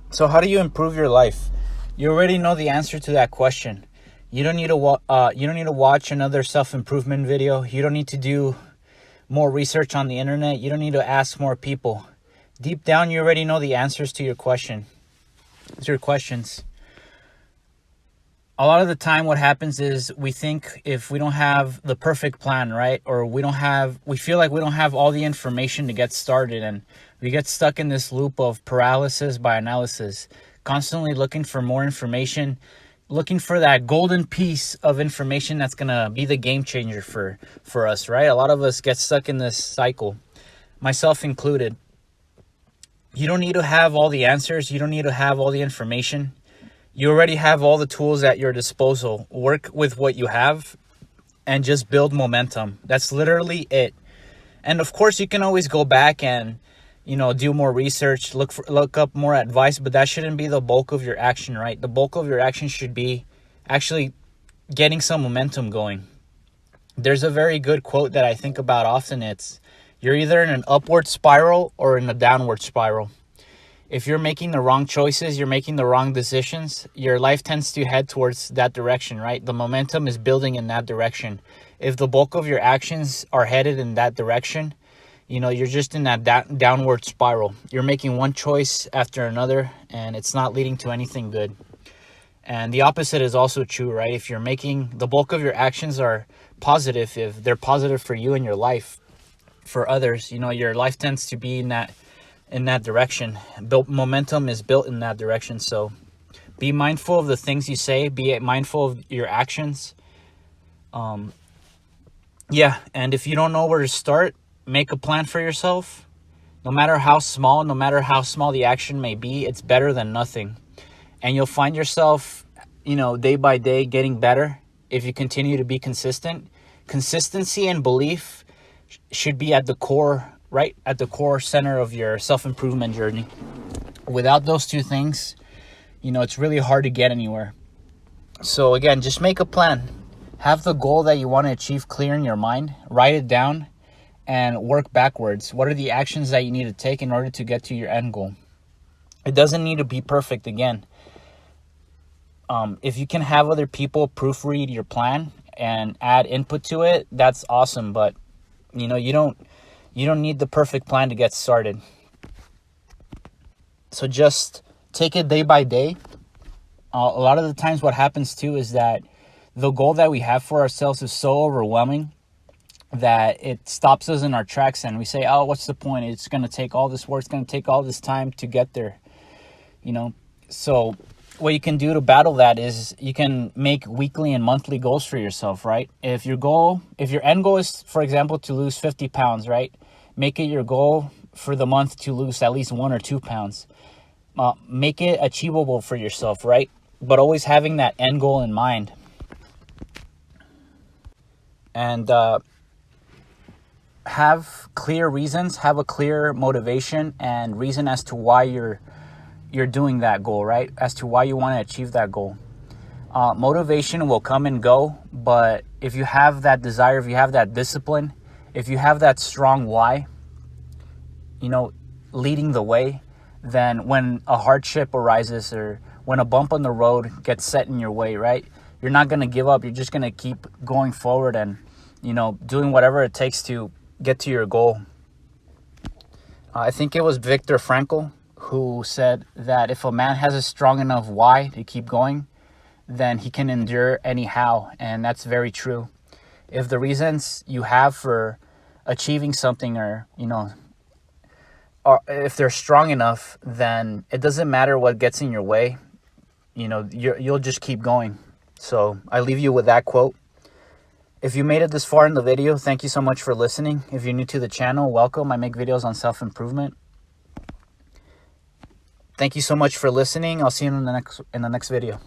So how do you improve your life? You already know the answer to that question. You don't need to watch another self-improvement video. You don't need to do more research on the internet. You don't need to ask more people. Deep down, you already know the answers to your questions. A lot of the time what happens is we think if we don't have the perfect plan, right? Or we feel like we don't have all the information to get started, and we get stuck in this loop of paralysis by analysis, constantly looking for more information, looking for that golden piece of information that's going to be the game changer for us, right? A lot of us get stuck in this cycle, myself included. You don't need to have all the answers. You don't need to have all the information. You already have all the tools at your disposal. Work with what you have and just build momentum. That's literally it. And of course, you can always go back and, do more research, look up more advice, but that shouldn't be the bulk of your action, right? The bulk of your action should be actually getting some momentum going. There's a very good quote that I think about often. It's, you're either in an upward spiral or in a downward spiral. If you're making the wrong choices, you're making the wrong decisions, your life tends to head towards that direction, right? The momentum is building in that direction. If the bulk of your actions are headed in that direction, you're just in that downward spiral. You're making one choice after another, and it's not leading to anything good. And the opposite is also true, right? If you're making the bulk of your actions are positive, if they're positive for you and your life, for others, your life tends to be in that direction. Momentum is built in that direction. So be mindful of the things you say, be mindful of your actions. And if you don't know where to start, make a plan for yourself. No matter how small the action may be, it's better than nothing. And you'll find yourself, day by day getting better if you continue to be consistent. Consistency and belief should be at the core, right at the core center of your self-improvement journey. Without those two things, it's really hard to get anywhere. So again, just make a plan. Have the goal that you want to achieve clear in your mind. Write it down and work backwards. What are the actions that you need to take in order to get to your end goal? It doesn't need to be perfect again. If you can have other people proofread your plan and add input to it, that's awesome. But you don't need the perfect plan to get started. So just take it day by day. A lot of the times what happens too is that the goal that we have for ourselves is so overwhelming that it stops us in our tracks, and we say, oh, what's the point? It's going to take all this work. It's going to take all this time to get there. So what you can do to battle that is you can make weekly and monthly goals for yourself, right? If your end goal is, for example, to lose 50 pounds, right? Make it your goal for the month to lose at least 1 or 2 pounds. Make it achievable for yourself, right? But always having that end goal in mind. And have clear reasons, have a clear motivation and reason as to why you're doing that goal, right? As to why you want to achieve that goal. Motivation will come and go, but if you have that desire, if you have that discipline, if you have that strong why, leading the way, then when a hardship arises or when a bump on the road gets set in your way, right? You're not going to give up. You're just going to keep going forward and, doing whatever it takes to get to your goal. I think it was Viktor Frankl who said that if a man has a strong enough why to keep going, then he can endure anyhow. And that's very true. If the reasons you have for achieving something are, or if they're strong enough, then it doesn't matter what gets in your way. You'll just keep going. So I leave you with that quote. If you made it this far in the video, thank you so much for listening. If you're new to the channel, welcome. I make videos on self-improvement. Thank you so much for listening. I'll see you in the next video.